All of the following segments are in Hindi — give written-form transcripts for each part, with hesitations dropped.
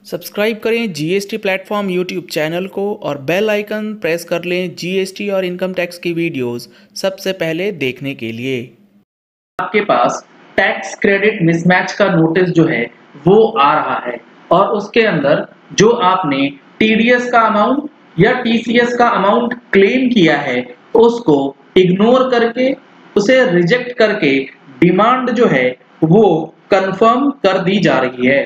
सब्सक्राइब करें जीएसटी प्लेटफॉर्म यूट्यूब चैनल को और बेल आइकन प्रेस कर लें जीएसटी और इनकम टैक्स की वीडियोस सबसे पहले देखने के लिए। आपके पास टैक्स क्रेडिट मिसमैच का नोटिस जो है वो आ रहा है और उसके अंदर जो आपने टीडीएस का अमाउंट या टीसीएस का अमाउंट क्लेम किया है उसको इग्नोर करके उसे रिजेक्ट करके डिमांड जो है वो कंफर्म कर दी जा रही है।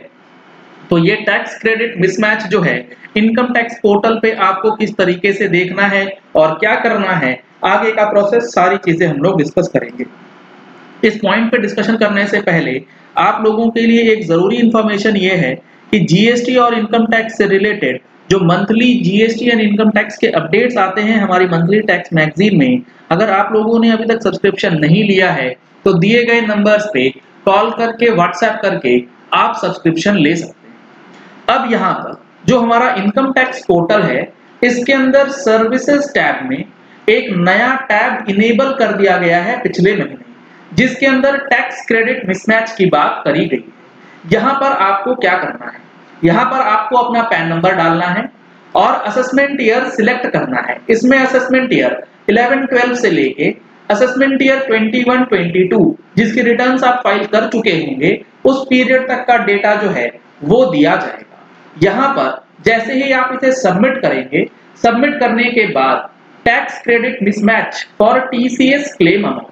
तो ये टैक्स क्रेडिट मिसमैच जो है इनकम टैक्स पोर्टल पे आपको किस तरीके से देखना है और क्या करना है, आगे का प्रोसेस सारी चीजें हम लोग डिस्कस करेंगे। इस पॉइंट पे डिस्कशन करने से पहले आप लोगों के लिए एक जरूरी इंफॉर्मेशन ये है कि जीएसटी और इनकम टैक्स से रिलेटेड जो monthly GST and income tax के अपडेट्स आते हैं हमारी मंथली टैक्स मैगजीन में, अगर आप लोगों ने अभी तक सब्सक्रिप्शन नहीं लिया है तो दिए गए नंबर्स पे कॉल करके व्हाट्सएप करके आप सब्सक्रिप्शन ले सकते हैं। अब यहाँ पर जो हमारा इनकम टैक्स पोर्टल है इसके अंदर सर्विसेज टैब में एक नया टैब इनेबल कर दिया गया है पिछले महीने, जिसके अंदर टैक्स क्रेडिट मिसमैच की बात करी गई है। यहाँ पर आपको क्या करना है, यहाँ पर आपको अपना पैन नंबर डालना है और असेसमेंट ईयर सिलेक्ट करना है। इसमें असेसमेंट ईयर 11-12 से लेके असेसमेंट ईयर 21-22 जिसकी रिटर्न्स आप फाइल कर चुके होंगे उस पीरियड तक का डेटा जो है वो दिया जाएगा। यहाँ पर जैसे ही आप इसे सबमिट करेंगे, सबमिट करने के बाद tax credit mismatch for TCS claim amount,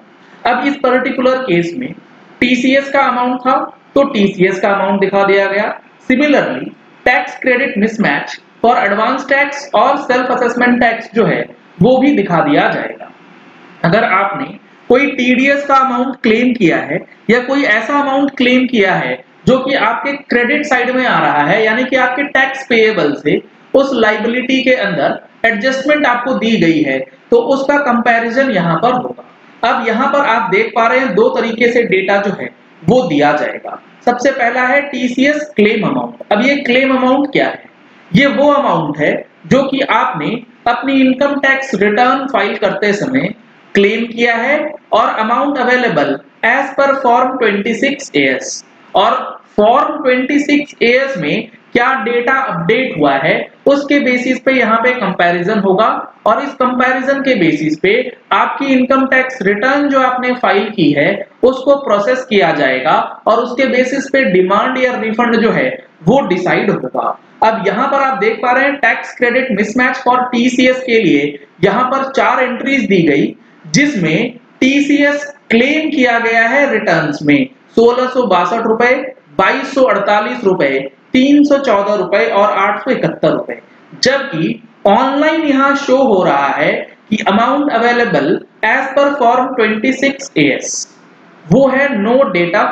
अब इस पर्टिकुलर केस में टीसीएस का अमाउंट था तो टीसीएस का अमाउंट दिखा दिया गया। Similarly tax credit mismatch for advance tax और सेल्फ असेसमेंट टैक्स जो है वो भी दिखा दिया जाएगा। अगर आपने कोई टीडीएस का अमाउंट क्लेम किया है या कोई ऐसा अमाउंट क्लेम किया है जो कि आपके क्रेडिट साइड में आ रहा है, यानी कि आपके टैक्स पेएबल से उस लायबिलिटी के अंदर एडजस्टमेंट आपको दी गई है, तो उसका कंपैरिजन यहाँ पर होगा। अब यहाँ पर आप देख पा रहे हैं दो तरीके से डेटा जो है वो दिया जाएगा। सबसे पहला है टीसीएस क्लेम अमाउंट। अब ये क्लेम अमाउंट क्या है? ये वो अमाउंट है जो कि आपने अपनी इनकम टैक्स रिटर्न फाइल करते समय क्लेम किया है और amount available as per form 26AS। और फॉर्म 26AS में क्या डेटा अपडेट हुआ है उसके बेसिस पे यहाँ पे कंपैरिजन होगा और इस कंपैरिजन के बेसिस पे आपकी इनकम टैक्स रिटर्न जो आपने फाइल की है उसको प्रोसेस किया जाएगा और उसके बेसिस पे डिमांड या रिफंड जो है वो डिसाइड होगा। अब यहाँ पर आप देख पा रहे हैं tax credit mismatch for TCS के लिए यहाँ पर 4 एंट्रीज दी गई, जिसमें टीसीएस क्लेम किया गया है रिटर्न्स में 1662 रुपए, 2248 रुपए, 314 रुपए और 871 रुपए, जबकि ऑनलाइन यहां शो हो रहा है कि amount available as per form 26AS वो है नो डेटा,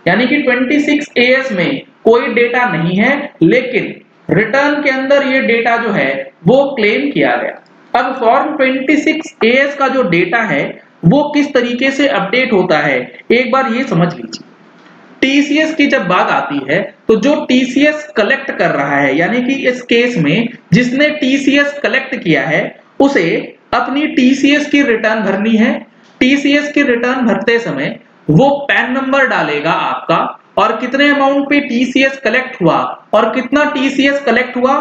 यानी कि 26AS में कोई डेटा नहीं है, लेकिन रिटर्न के अंदर ये डेटा जो है वो क्लेम किया गया। अब फॉर्म 26AS का जो डेटा है वो किस तरीके से अपडेट होता है एक बार ये समझ लीजिए। टीसीएस की जब बात आती है तो जो टीसीएस कलेक्ट कर रहा है, यानी कि इस केस में जिसने टीसीएस कलेक्ट किया है उसे अपनी टीसीएस की रिटर्न भरनी है। टीसीएस की रिटर्न भरते समय वो पैन नंबर डालेगा आपका और कितने अमाउंट पे टीसीएस कलेक्ट हुआ और कितना टीसीएस कलेक्ट हुआ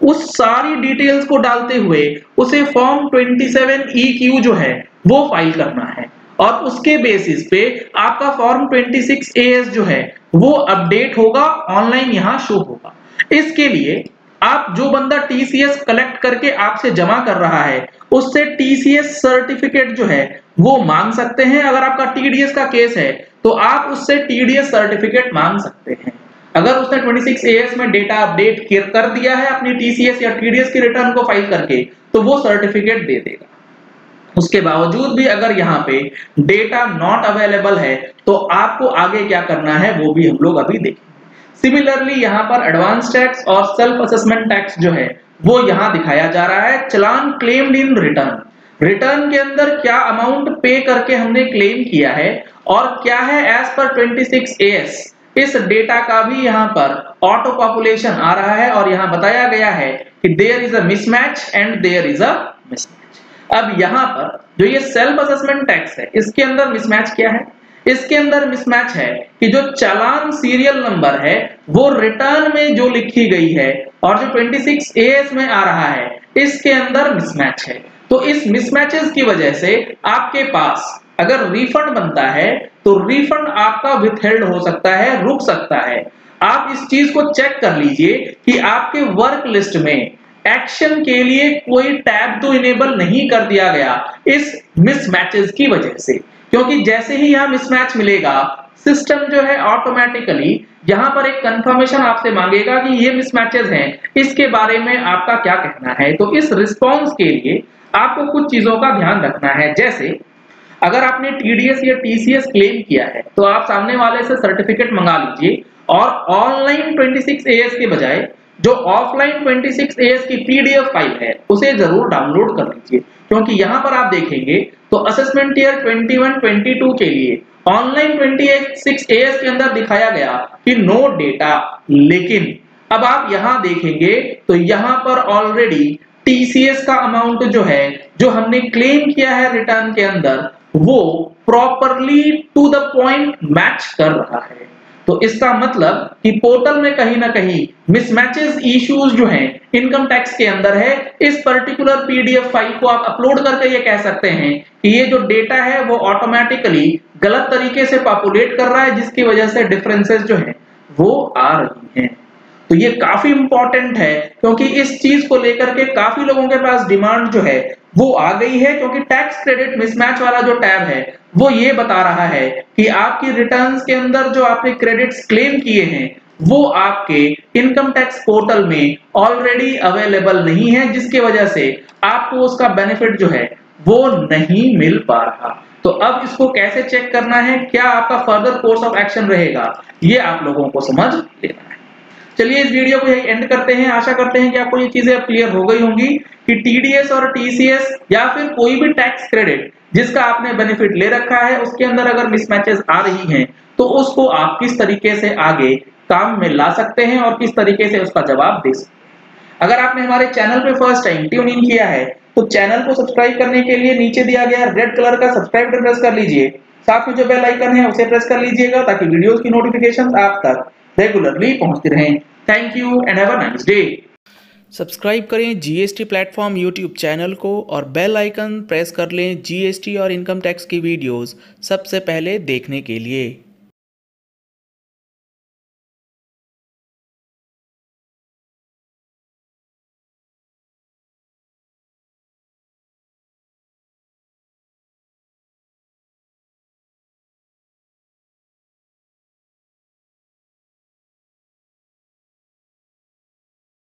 उस सारी डिटेल्स को डालते हुए उसे फॉर्म 27EQ जो है वो फाइल करना है और उसके बेसिस पे आपका फॉर्म 26AS जो है वो अपडेट होगा, ऑनलाइन यहां शो होगा। इसके लिए आप जो बंदा टीसीएस कलेक्ट करके आपसे जमा कर रहा है उससे टीसीएस सर्टिफिकेट जो है वो मांग सकते हैं। अगर आपका टीडीएस का केस है तो आप उससे टीडीएस सर्टिफिकेट मांग सकते हैं। अगर उसने 26AS में डेटा अपडेट कर दिया है अपनी टीसीएस या टीडीएस की रिटर्न को फाइल करके तो वो सर्टिफिकेट दे देगा। उसके बावजूद भी अगर यहाँ पे डेटा नॉट अवेलेबल है तो आपको आगे क्या करना है वो भी हम लोग अभी देखेंगे। सिमिलरली यहाँ पर एडवांस टैक्स और सेल्फ असेसमेंट टैक्स जो है वो यहाँ दिखाया जा रहा है। चलान क्लेम्ड इन रिटर्न, रिटर्न के अंदर क्या अमाउंट पे करके हमने क्लेम किया है और क्या है एज पर 26AS, इस डेटा का भी यहाँ पर ऑटो पॉपुलेशन आ रहा है और यहाँ बताया गया है कि there is a mismatch and there is a mismatch. अब यहाँ पर जो ये सेल्फ असेसमेंट टैक्स है इसके अंदर मिसमैच क्या है? इसके अंदर मिसमैच है कि जो चालान सीरियल नंबर है वो रिटर्न में जो लिखी गई है और जो 26 AS में आ रहा है इसके अंदर मिसमैच है। तो इस मिसमैचेस की वजह से आपके पास अगर रिफंड बनता है तो रिफंड आपका विथहेल्ड हो सकता है, रुक सकता है। आप इस चीज को चेक कर लीजिए कि आपके वर्क लिस्ट में एक्शन के लिए कोई टैब तो इनेबल नहीं कर दिया गया इस मिसमैचेस की वजह से, क्योंकि जैसे ही यहां मिसमैच मिलेगा सिस्टम जो है ऑटोमेटिकली यहां पर एक कंफर्मेशन आपसे मांगेगा कि ये मिसमैचेस हैं, इसके बारे में आपका क्या कहना है। तो इस रिस्पांस के लिए आपको कुछ चीजों का ध्यान रखना है। जैसे अगर आपने टीडीएस या टीसीएस क्लेम किया है तो आप सामने वाले से सर्टिफिकेट मंगा लीजिए और ऑनलाइन 26 AS के बजाय जो ऑफलाइन 26 AS की पीडीएफ फाइल है उसे जरूर डाउनलोड कर लीजिए, क्योंकि यहां पर आप देखेंगे तो असेसमेंट ईयर 21-22 के लिए ऑनलाइन 26 AS के अंदर दिखाया गया कि नो डेटा, लेकिन अब आप यहां देखेंगे तो यहां पर ऑलरेडी टीसीएस का अमाउंट जो है जो हमने क्लेम किया है रिटर्न के अंदर वो properly to the point match कर रहा है। तो इसका मतलब कि पोर्टल में कहीं ना कहीं मिसमैचेस इश्यूज जो हैं इनकम टैक्स के अंदर है। इस पर्टिकुलर पीडीएफ फाइल को आप अपलोड करके ये कह सकते हैं कि ये जो डेटा है वो ऑटोमेटिकली गलत तरीके से पॉपुलेट कर रहा है, जिसकी वजह से डिफरेंसेस जो है वो आ रही हैं। तो ये काफी इंपॉर्टेंट है क्योंकि इस चीज को लेकर के काफी लोगों के पास डिमांड जो है वो आ गई है, क्योंकि टैक्स क्रेडिट मिसमैच वाला जो टैब है वो ये बता रहा है कि आपकी रिटर्न्स के अंदर जो आपने क्रेडिट्स क्लेम किए हैं वो आपके इनकम टैक्स पोर्टल में ऑलरेडी अवेलेबल नहीं है, जिसकी वजह से आपको उसका बेनिफिट जो है वो नहीं मिल पा रहा। तो अब इसको कैसे चेक करना है, क्या आपका फर्दर कोर्स ऑफ एक्शन रहेगा, ये आप लोगों को समझ लेना है। चलिए इस वीडियो को यही एंड करते हैं। आशा करते हैं कि आपको ये चीजें अब क्लियर हो गई होंगी कि टीडीएस और टीसीएस या फिर कोई भी टैक्स क्रेडिट जिसका आपने बेनिफिट ले रखा है उसके अंदर अगर मिसमैचेस आ रही हैं तो उसको आप किस तरीके से आगे काम में ला सकते हैं और किस तरीके से उसका जवाब दे सकते हैं। अगर आपने हमारे चैनल पे फर्स्ट टाइम ट्यून इन किया है तो चैनल को सब्सक्राइब करने के लिए नीचे दिया गया रेड कलर का सब्सक्राइब बटन प्रेस कर लीजिए। साथ में जो बेल आइकन है उसे प्रेस कर लीजिएगा ताकि वीडियोस की नोटिफिकेशंस आप तक रेगुलरली पहुंचती रहें। Thank you and have a nice day. Subscribe करें जीएसटी प्लेटफॉर्म यूट्यूब चैनल को और बेल आइकन प्रेस कर लें जीएसटी और इनकम टैक्स की वीडियोस सबसे पहले देखने के लिए।